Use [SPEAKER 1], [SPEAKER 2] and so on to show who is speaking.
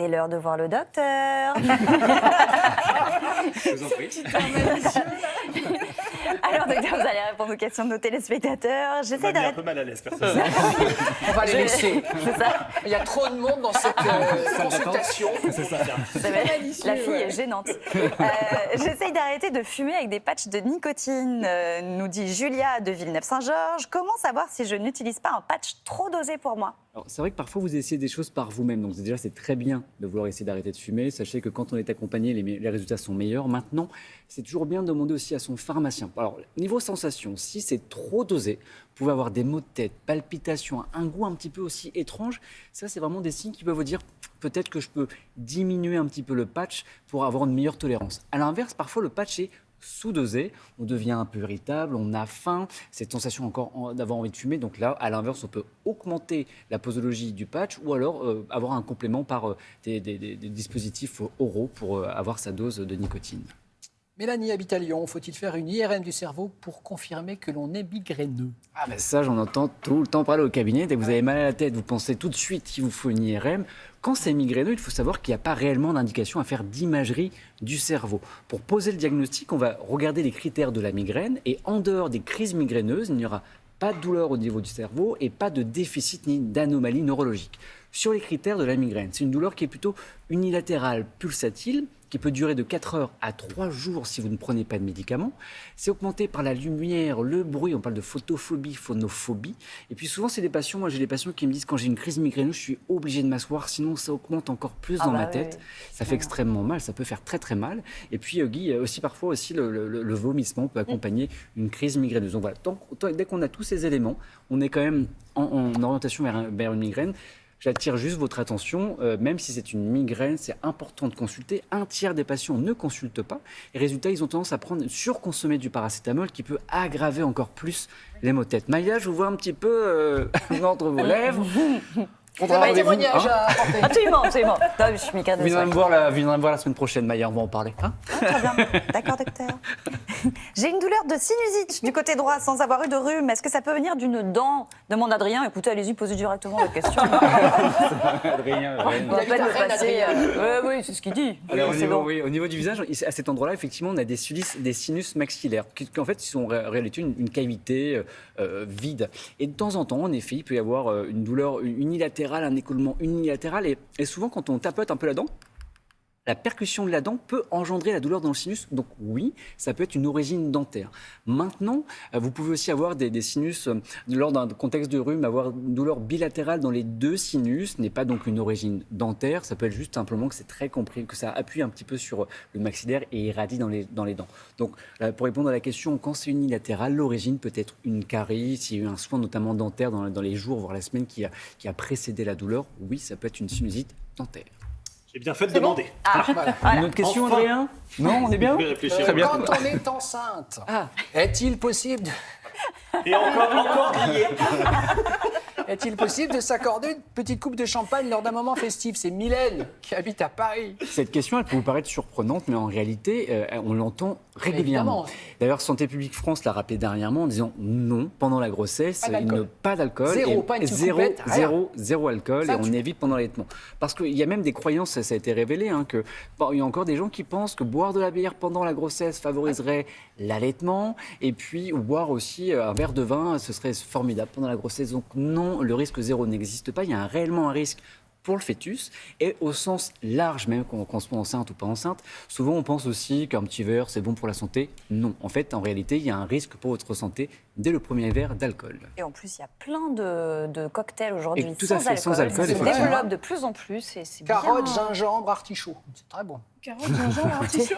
[SPEAKER 1] est l'heure de voir le docteur.
[SPEAKER 2] Je vous en prie.
[SPEAKER 1] Alors, docteur, vous allez répondre aux questions de nos téléspectateurs.
[SPEAKER 3] Ça m'a mis un peu mal à l'aise, personne.
[SPEAKER 4] On va les laisser.
[SPEAKER 1] C'est ça.
[SPEAKER 4] Il y a trop de monde dans cette consultation.
[SPEAKER 3] C'est ça.
[SPEAKER 1] La fille est gênante. J'essaye d'arrêter de fumer avec des patchs de nicotine, nous dit Julia de Villeneuve-Saint-Georges. Comment savoir si je n'utilise pas un patch trop dosé pour moi ?
[SPEAKER 2] Alors, c'est vrai que parfois vous essayez des choses par vous-même, donc déjà c'est très bien de vouloir essayer d'arrêter de fumer. Sachez que quand on est accompagné, les résultats sont meilleurs. Maintenant, c'est toujours bien de demander aussi à son pharmacien. Alors, niveau sensation, si c'est trop dosé, vous pouvez avoir des maux de tête, palpitations, un goût un petit peu aussi étrange. Ça, c'est vraiment des signes qui peuvent vous dire peut-être que je peux diminuer un petit peu le patch pour avoir une meilleure tolérance. À l'inverse, parfois le patch est sous-dosé, on devient un peu irritable, on a faim, cette sensation encore d'avoir envie de fumer. Donc là, à l'inverse, on peut augmenter la posologie du patch ou alors avoir un complément par des dispositifs oraux pour avoir sa dose de nicotine.
[SPEAKER 4] Mélanie habite à Lyon. Faut-il faire une IRM du cerveau pour confirmer que l'on est migraineux?
[SPEAKER 2] Ah ben ça, j'en entends tout le temps parler au cabinet. Dès que vous avez mal à la tête, vous pensez tout de suite qu'il vous faut une IRM. Quand c'est migraineux, il faut savoir qu'il n'y a pas réellement d'indication à faire d'imagerie du cerveau. Pour poser le diagnostic, on va regarder les critères de la migraine et en dehors des crises migraineuses, il n'y aura pas de douleur au niveau du cerveau et pas de déficit ni d'anomalie neurologique. Sur les critères de la migraine, c'est une douleur qui est plutôt unilatérale, pulsatile, qui peut durer de 4 heures à 3 jours si vous ne prenez pas de médicaments. C'est augmenté par la lumière, le bruit, on parle de photophobie, phonophobie. Et puis souvent, c'est des patients, moi j'ai des patients qui me disent quand j'ai une crise migraineuse, je suis obligé de m'asseoir, sinon ça augmente encore plus dans ma tête. Oui. Ça fait extrêmement mal, ça peut faire très très mal. Et puis Guy, aussi parfois aussi le vomissement peut accompagner une crise migraineuse. Donc voilà, dès qu'on a tous ces éléments, on est quand même en orientation vers une migraine. J'attire juste votre attention, même si c'est une migraine, c'est important de consulter. Un tiers des patients ne consultent pas. Et résultat, ils ont tendance à surconsommer du paracétamol qui peut aggraver encore plus les maux de tête. Maïa, je vous vois un petit peu entre vos lèvres.
[SPEAKER 4] On a un témoignage à apporter.
[SPEAKER 1] Absolument. Non, je suis migraineuse.
[SPEAKER 2] Vous viendrez me voir la semaine prochaine, Maïa, on va en parler. Hein,
[SPEAKER 1] très bien. D'accord, docteur. J'ai une douleur de sinusite du côté droit sans avoir eu de rhume. Est-ce que ça peut venir d'une dent? Demande Adrien. Écoutez, allez-y, posez directement la question.
[SPEAKER 2] Adrien,
[SPEAKER 1] on va pas nous passer. Oui, c'est ce qu'il dit.
[SPEAKER 2] Alors, au niveau du visage, à cet endroit-là, effectivement, on a des sinus maxillaires, qui en fait sont en réalité une cavité vide. Et de temps en temps, en effet, il peut y avoir une douleur unilatérale, un écoulement unilatéral. Et souvent, quand on tapote un peu la dent, la percussion de la dent peut engendrer la douleur dans le sinus. Donc oui, ça peut être une origine dentaire. Maintenant, vous pouvez aussi avoir des sinus, lors d'un contexte de rhume, avoir une douleur bilatérale dans les deux sinus. Ce n'est pas donc une origine dentaire. Ça peut être juste simplement que c'est très comprimé, que ça appuie un petit peu sur le maxillaire et irradie dans les dents. Donc pour répondre à la question, quand c'est unilatéral, l'origine peut être une carie. S'il y a eu un soin notamment dentaire dans les jours, voire la semaine qui a précédé la douleur, oui, ça peut être une sinusite dentaire.
[SPEAKER 3] J'ai bien fait de demander.
[SPEAKER 4] Voilà.
[SPEAKER 2] Une autre question, Adrien? Non, on est bien?
[SPEAKER 3] Très
[SPEAKER 4] bien. Quand on est enceinte, est-il possible
[SPEAKER 3] Et encore grillé.
[SPEAKER 4] Est-il possible de s'accorder une petite coupe de champagne lors d'un moment festif? C'est Mylène qui habite à Paris.
[SPEAKER 2] Cette question, elle peut vous paraître surprenante, mais en réalité, on l'entend régulièrement. D'ailleurs, Santé publique France l'a rappelé dernièrement en disant non, pendant la grossesse, pas d'alcool.
[SPEAKER 4] Zéro, pas une coupette,
[SPEAKER 2] zéro alcool,
[SPEAKER 4] ça,
[SPEAKER 2] et on évite pendant l'allaitement. Parce qu'il y a même des croyances, ça a été révélé, il y a encore des gens qui pensent que boire de la bière pendant la grossesse favoriserait l'allaitement, et puis boire aussi un verre de vin, ce serait formidable pendant la grossesse. Donc non, le risque zéro n'existe pas. Il y a réellement un risque pour le fœtus et au sens large, même qu'on soit enceinte ou pas enceinte. Souvent, on pense aussi qu'un petit verre, c'est bon pour la santé. Non. En fait, en réalité, il y a un risque pour votre santé dès le premier verre d'alcool.
[SPEAKER 1] Et en plus, il y a plein de cocktails aujourd'hui
[SPEAKER 2] sans alcool.
[SPEAKER 1] Ça se développe de plus en plus. Et c'est
[SPEAKER 4] Carottes,
[SPEAKER 1] bien.
[SPEAKER 4] gingembre, artichaut. C'est très bon.
[SPEAKER 5] Carottes, gingembre, artichaut.